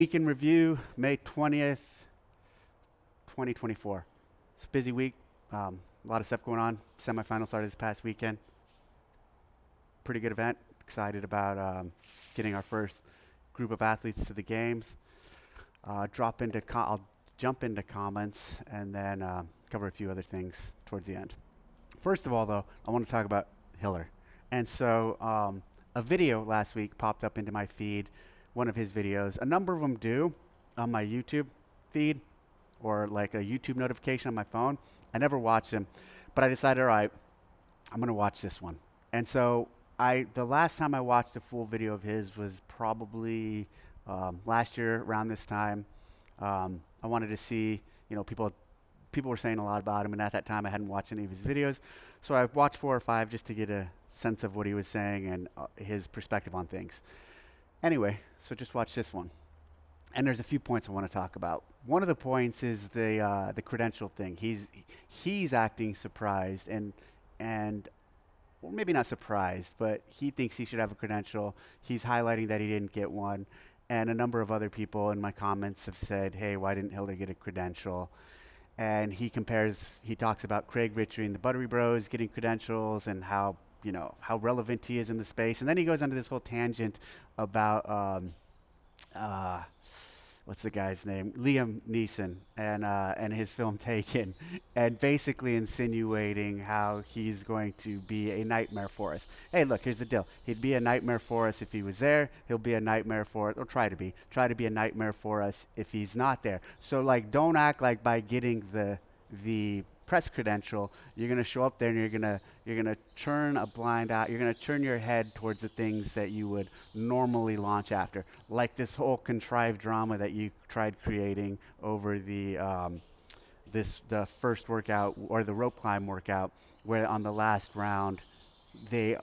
Week in review, May 20th, 2024. It's a busy week. A lot of stuff going on. Semifinal started this past weekend. Pretty good event. Excited about getting our first group of athletes to the games. I'll jump into comments and then cover a few other things towards the end. First of all, though, I want to talk about Hiller. And so a video last week popped up into my feed, one of his videos. A number of them do on my YouTube feed or like a YouTube notification on my phone. I never watched them, but I decided, all right, I'm going to watch this one. And so the last time I watched a full video of his was probably last year around this time. I wanted to see, people were saying a lot about him, and at that time I hadn't watched any of his videos. So I watched 4 or 5 just to get a sense of what he was saying and his perspective on things. Anyway, so just watch this one. And there's a few points I want to talk about. One of the points is the credential thing. He's acting surprised and well, maybe not surprised, but he thinks he should have a credential. He's highlighting that he didn't get one. And a number of other people in my comments have said, hey, why didn't Hiller get a credential? And he talks about Craig Ritchie and the Buttery Bros getting credentials and how relevant he is in the space. And then he goes into this whole tangent about, what's the guy's name? Liam Neeson and his film Taken, and basically insinuating how he's going to be a nightmare for us. Hey, look, here's the deal. He'd be a nightmare for us if he was there. He'll be a nightmare for us, or try to be a nightmare for us if he's not there. So, don't act like by getting the press credential, you're going to show up there and you're going to turn a blind eye. You're going to turn your head towards the things that you would normally launch after, like this whole contrived drama that you tried creating over the first workout or the rope climb workout, where on the last round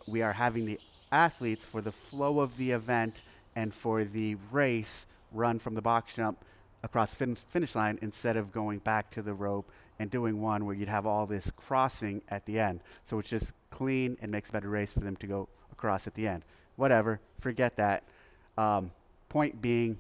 we are having the athletes, for the flow of the event and for the race, run from the box jump across finish line instead of going back to the rope and doing one where you'd have all this crossing at the end. So it's just clean and makes a better race for them to go across at the end. Whatever, forget that. Point being,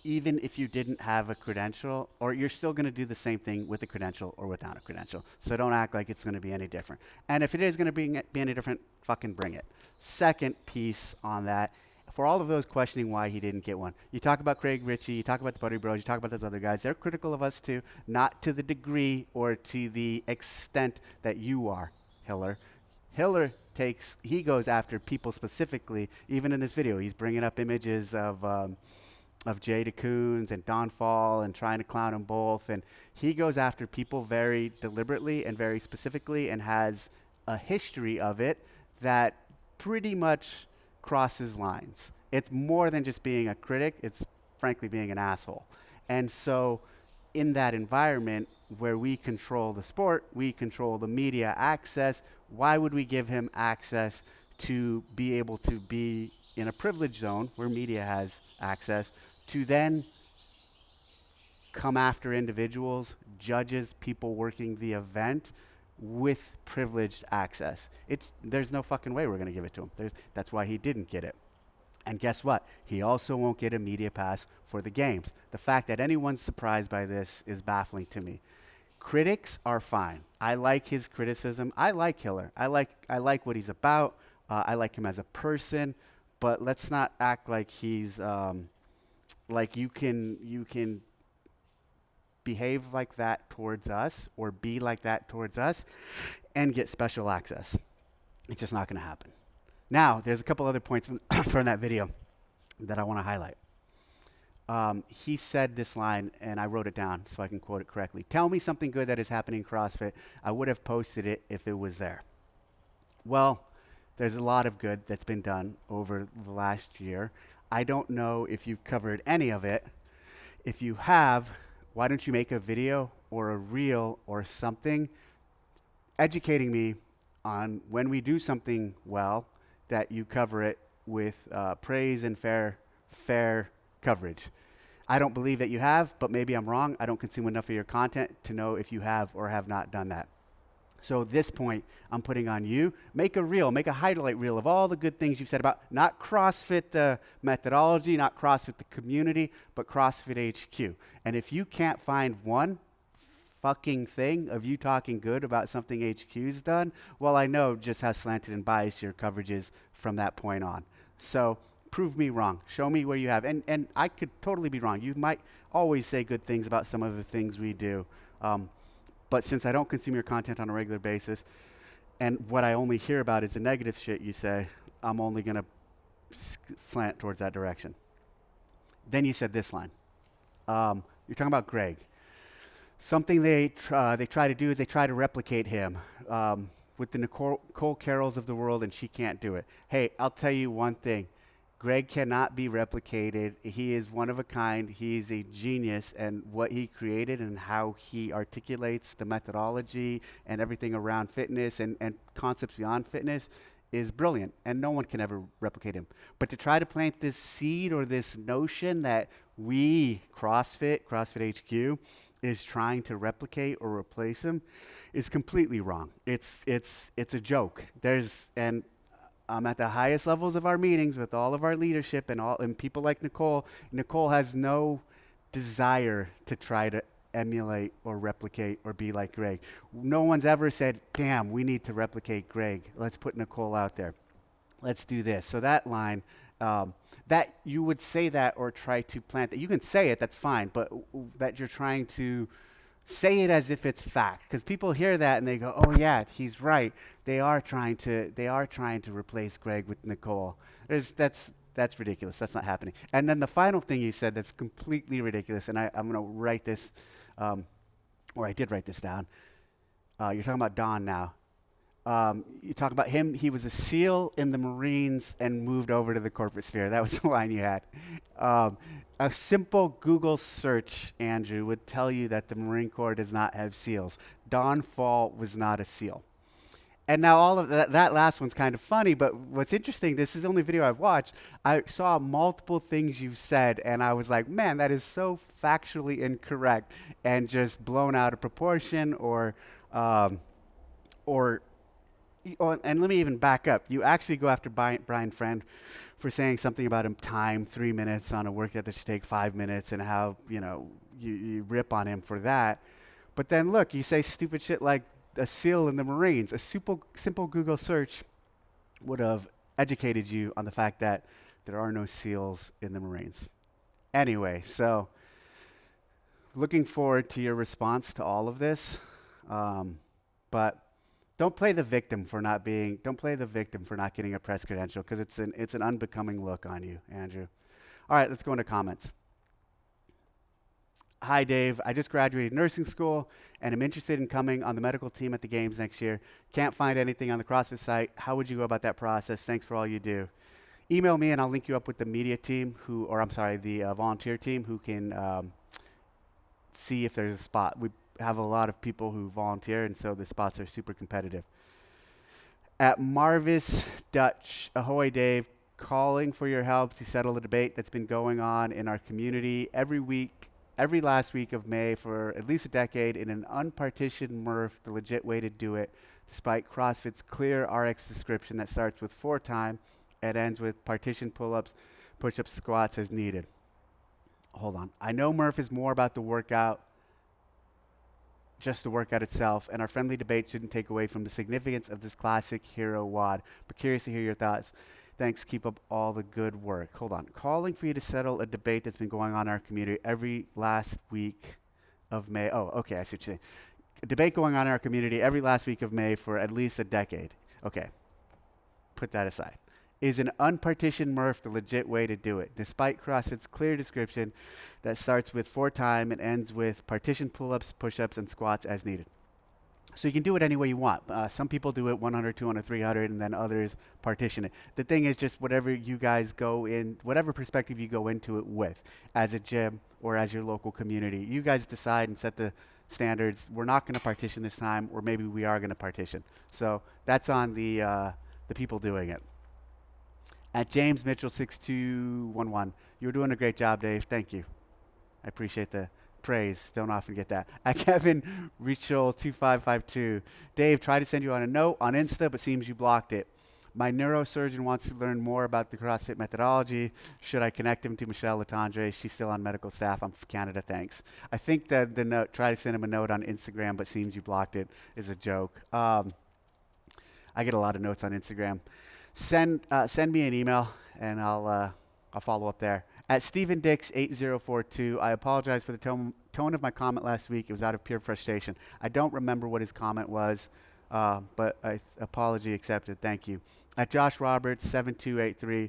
even if you didn't have a credential, or you're still going to do the same thing with a credential or without a credential. So don't act like it's going to be any different. And if it is going to be any different, fucking bring it. Second piece on that, for all of those questioning why he didn't get one. You talk about Craig Ritchie, you talk about the Buttery Bros, you talk about those other guys. They're critical of us too, not to the degree or to the extent that you are, Hiller. Hiller goes after people specifically, even in this video. He's bringing up images of Jay DeCoons and Don Fall and trying to clown them both. And he goes after people very deliberately and very specifically and has a history of it that pretty much crosses lines. It's more than just being a critic. It's frankly being an asshole. And so in that environment where we control the sport, we control the media access, why would we give him access to be able to be in a privileged zone where media has access to then come after individuals, judges, people working the event with privileged access? There's no fucking way we're going to give it to him. That's why he didn't get it. And guess what? He also won't get a media pass for the games. The fact that anyone's surprised by this is baffling to me. Critics are fine. I like his criticism. I like Hiller. I like what he's about. I like him as a person. But let's not act like he's like you can behave like that towards us or be like that towards us and get special access. It's just not going to happen. Now, there's a couple other points from that video that I want to highlight. He said this line, and I wrote it down so I can quote it correctly. Tell me something good that is happening in CrossFit. I would have posted it if it was there. Well, there's a lot of good that's been done over the last year. I don't know if you've covered any of it. If you have, why don't you make a video or a reel or something educating me on when we do something well, that you cover it with praise and fair coverage. I don't believe that you have, but maybe I'm wrong. I don't consume enough of your content to know if you have or have not done that. So at this point, I'm putting on you. Make a reel, make a highlight reel of all the good things you've said about not CrossFit the methodology, not CrossFit the community, but CrossFit HQ. And if you can't find one fucking thing of you talking good about something HQ's done, well, I know just how slanted and biased your coverage is from that point on. So prove me wrong. Show me where you have. And I could totally be wrong. You might always say good things about some of the things we do. But since I don't consume your content on a regular basis, and what I only hear about is the negative shit you say, I'm only going to slant towards that direction. Then you said this line. You're talking about Greg. Something they try to do is they try to replicate him with the Nicole Carrolls of the world, and she can't do it. Hey, I'll tell you one thing. Greg cannot be replicated. He is one of a kind. He's a genius, and what he created and how he articulates the methodology and everything around fitness and concepts beyond fitness is brilliant, and no one can ever replicate him. But to try to plant this seed or this notion that we, CrossFit HQ, is trying to replicate or replace him is completely wrong. It's a joke. I'm at the highest levels of our meetings with all of our leadership and people like Nicole. Nicole has no desire to try to emulate or replicate or be like Greg. No one's ever said, damn, we need to replicate Greg. Let's put Nicole out there. Let's do this. So that line, that you would say that or try to plant that. You can say it, that's fine, but that you're trying to say it as if it's fact, because people hear that and they go, "Oh yeah, he's right. They are trying to replace Greg with Nicole." That's ridiculous. That's not happening. And then the final thing he said that's completely ridiculous, and I'm going to write this, or I did write this down. You're talking about Don now. You talk about him. He was a SEAL in the Marines and moved over to the corporate sphere. That was the line you had. A simple Google search, Andrew, would tell you that the Marine Corps does not have SEALs. Don Fall was not a SEAL. And now all of that last one's kind of funny, but what's interesting, this is the only video I've watched, I saw multiple things you've said, and I was like, man, that is so factually incorrect and just blown out of proportion and let me even back up. You actually go after Brian Friend for saying something about him time 3 minutes on a workout that should take 5 minutes, and how you rip on him for that. But then look, you say stupid shit like a SEAL in the Marines. A simple Google search would have educated you on the fact that there are no SEALs in the Marines. Anyway, so looking forward to your response to all of this, but. Don't play the victim for not getting a press credential, because it's an unbecoming look on you, Andrew. All right, let's go into comments. Hi, Dave. I just graduated nursing school and am interested in coming on the medical team at the games next year. Can't find anything on the CrossFit site. How would you go about that process? Thanks for all you do. Email me and I'll link you up with the media team the volunteer team who can see if there's a spot. We have a lot of people who volunteer, and so the spots are super competitive. At Marvis Dutch, ahoy Dave, calling for your help to settle a debate that's been going on in our community every last week of May for at least a decade in an unpartitioned MRF, the legit way to do it, despite CrossFit's clear RX description that starts with 4 time and ends with partition pull-ups, push-ups, squats as needed. Hold on. I know MRF is more about the workout, just the workout itself, and our friendly debate shouldn't take away from the significance of this classic hero WOD, but curious to hear your thoughts. Thanks, keep up all the good work. Hold on. Calling for you to settle a debate that's been going on in our community every last week of May. Oh, okay, I see what you're saying. A debate going on in our community every last week of May for at least a decade. Okay, put that aside. Is an unpartitioned MRF the legit way to do it, despite CrossFit's clear description that starts with 4 time and ends with partition pull-ups, push-ups, and squats as needed? So you can do it any way you want. Some people do it 100, 200, 300, and then others partition it. The thing is just whatever you guys go in, whatever perspective you go into it with, as a gym or as your local community. You guys decide and set the standards. We're not going to partition this time, or maybe we are going to partition. So that's on the people doing it. At James Mitchell 6211, you were doing a great job, Dave. Thank you. I appreciate the praise. Don't often get that. At Kevin Richel 2552. Dave, tried to send you on a note on Insta, but seems you blocked it. My neurosurgeon wants to learn more about the CrossFit methodology. Should I connect him to Michelle Latendre? She's still on medical staff. I'm from Canada, thanks. I think that the note, try to send him a note on Instagram, but seems you blocked it, is a joke. I get a lot of notes on Instagram. Send me an email, and I'll follow up there. At Stephen Dix 8042, I apologize for the tone of my comment last week. It was out of pure frustration. I don't remember what his comment was, but apology accepted. Thank you. At Josh Roberts 7283,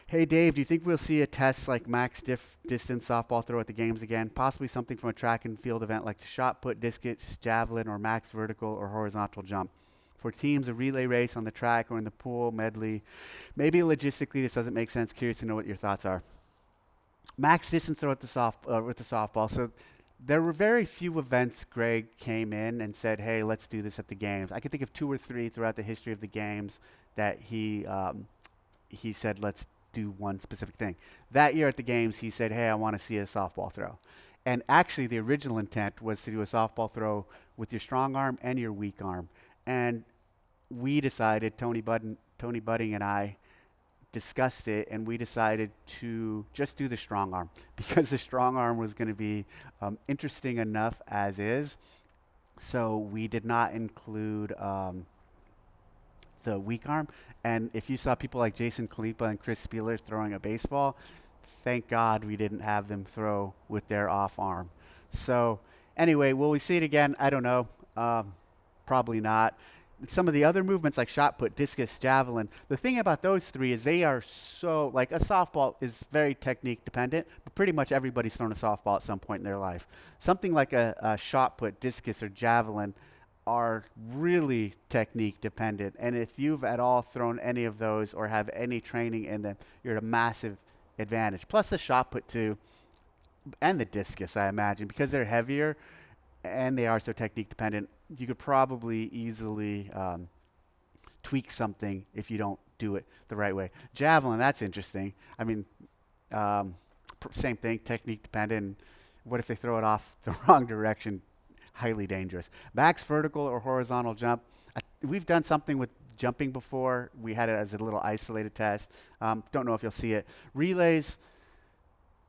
hey Dave, do you think we'll see a test like max distance softball throw at the games again? Possibly something from a track and field event like the shot put, discus, javelin, or max vertical or horizontal jump. For teams, a relay race on the track or in the pool, medley. Maybe logistically this doesn't make sense. Curious to know what your thoughts are. Max distance throw at the with the softball. So there were very few events Greg came in and said, hey, let's do this at the games. I could think of 2 or 3 throughout the history of the games that he said, let's do one specific thing. That year at the games, he said, hey, I want to see a softball throw. And actually, the original intent was to do a softball throw with your strong arm and your weak arm. And we decided, Tony Budding and I discussed it, and we decided to just do the strong arm because the strong arm was going to be interesting enough as is. So we did not include the weak arm. And if you saw people like Jason Kalipa and Chris Spieler throwing a baseball, thank God we didn't have them throw with their off arm. So anyway, will we see it again? I don't know. Probably not. Some of the other movements like shot put, discus, javelin, the thing about those 3 is they are so, like a softball is very technique dependent, but pretty much everybody's thrown a softball at some point in their life. Something like a shot put, discus, or javelin are really technique dependent. And if you've at all thrown any of those or have any training in them, you're at a massive advantage. Plus the shot put too, and the discus, I imagine, because they're heavier and they are so technique dependent, you could probably easily tweak something if you don't do it the right way. Javelin, that's interesting. I mean, same thing, technique dependent. What if they throw it off the wrong direction? Highly dangerous. Max vertical or horizontal jump. We've done something with jumping before. We had it as a little isolated test. Don't know if you'll see it. Relays,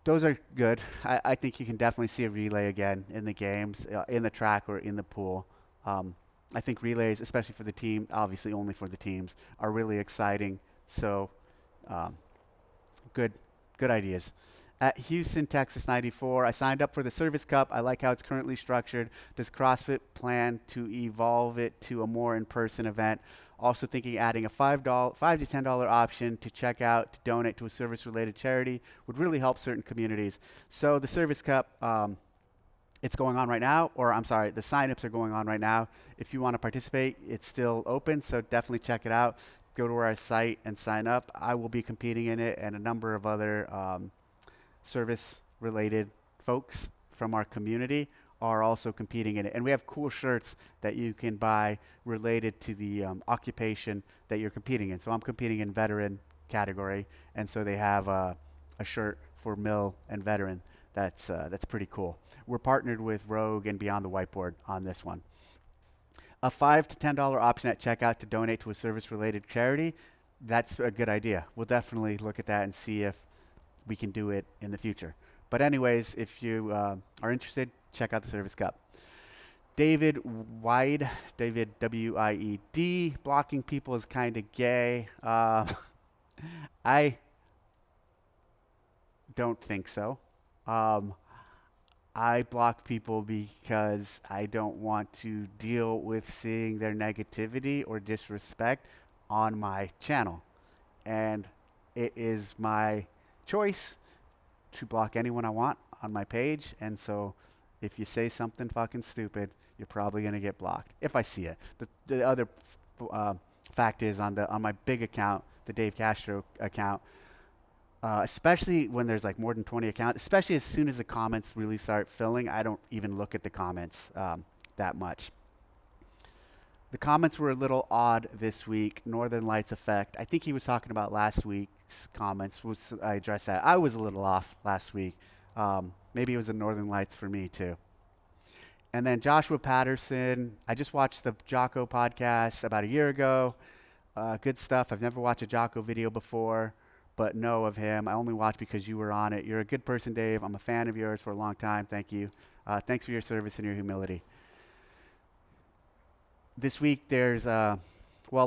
those are good. I think you can definitely see a relay again in the games, in the track or in the pool. I think relays, especially for the team, obviously only for the teams, are really exciting. So good ideas. At Houston, Texas 94, I signed up for the Service Cup. I like how it's currently structured. Does CrossFit plan to evolve it to a more in-person event? Also thinking adding a $5 to $10 option to check out to donate to a service-related charity would really help certain communities. So the Service Cup, it's going on right now, or I'm sorry, the signups are going on right now. If you want to participate, it's still open, so definitely check it out. Go to our site and sign up. I will be competing in it, and a number of other service-related folks from our community are also competing in it. And we have cool shirts that you can buy related to the occupation that you're competing in. So I'm competing in veteran category, and so they have a shirt for mill and veteran. That's pretty cool. We're partnered with Rogue and Beyond the Whiteboard on this one. A $5 to $10 option at checkout to donate to a service-related charity. That's a good idea. We'll definitely look at that and see if we can do it in the future. But anyways, if you are interested, check out the Service Cup. David Wied, David W-I-E-D, blocking people is kind of gay. I don't think so. I block people because I don't want to deal with seeing their negativity or disrespect on my channel. And it is my choice to block anyone I want on my page. And so if you say something fucking stupid, you're probably going to get blocked if I see it. The other fact is on my big account, the Dave Castro account, especially when there's like more than 20 accounts, especially as soon as the comments really start filling, I don't even look at the comments that much. The comments were a little odd this week. Northern Lights Effect. I think he was talking about last week's comments. I addressed that. I was a little off last week. Maybe it was the Northern Lights for me too. And then Joshua Patterson, I just watched the Jocko podcast about a year ago. Good stuff. I've never watched a Jocko video before, but know of him. I only watched because you were on it. You're a good person, Dave. I'm a fan of yours for a long time. Thank you. Thanks for your service and your humility. This week there's, well,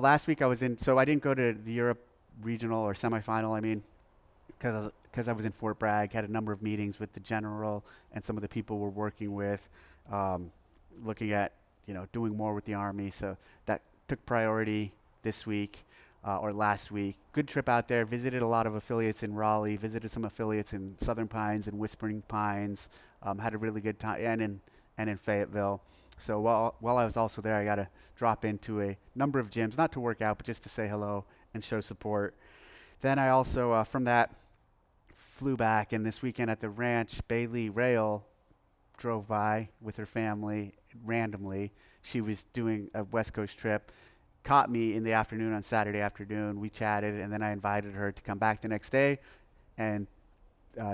last week I was in, so I didn't go to the Europe regional or semifinal, I mean, because I was in Fort Bragg, had a number of meetings with the general and some of the people we're working with, looking at, doing more with the Army. So that took priority this week or last week. Good trip out there. Visited a lot of affiliates in Raleigh, visited some affiliates in Southern Pines and Whispering Pines. Had a really good time, and in Fayetteville. So while I was also there, I got to drop into a number of gyms, not to work out, but just to say hello and show support. Then I also, from that, flew back, and this weekend at the ranch, Bailey Rail drove by with her family randomly. She was doing a West Coast trip, caught me in the afternoon on Saturday afternoon. We chatted, and then I invited her to come back the next day and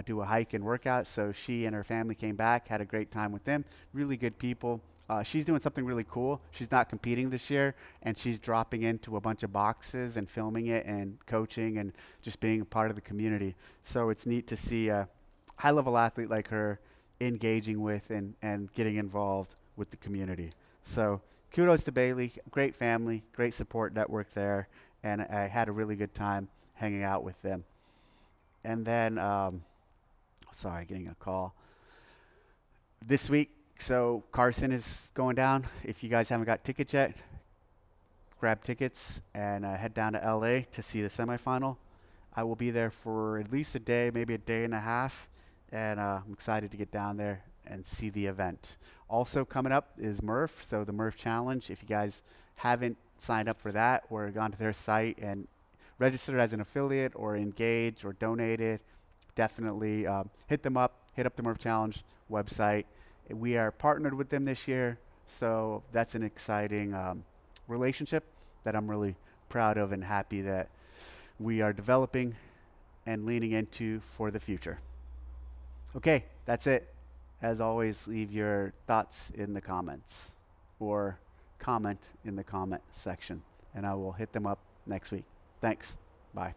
do a hike and workout. So she and her family came back, had a great time with them. Really good people. She's doing something really cool. She's not competing this year, and she's dropping into a bunch of boxes and filming it and coaching and just being a part of the community. So it's neat to see a high-level athlete like her engaging with and getting involved with the community. So kudos to Bailey. Great family, great support network there, and I had a really good time hanging out with them. And then, sorry, getting a call. This week, so Carson is going down. If you guys haven't got tickets yet, grab tickets and head down to LA to see the semifinal. I will be there for at least a day, maybe a day and a half, and I'm excited to get down there and see the event. Also coming up is Murph, so the Murph Challenge. If you guys haven't signed up for that or gone to their site and registered as an affiliate or engaged or donated, definitely hit them up, hit up the Murph Challenge website. We are partnered with them this year, so that's an exciting relationship that I'm really proud of and happy that we are developing and leaning into for the future. Okay, that's it. As always, leave your thoughts in the comments or comment in the comment section, and I will hit them up next week. Thanks. Bye.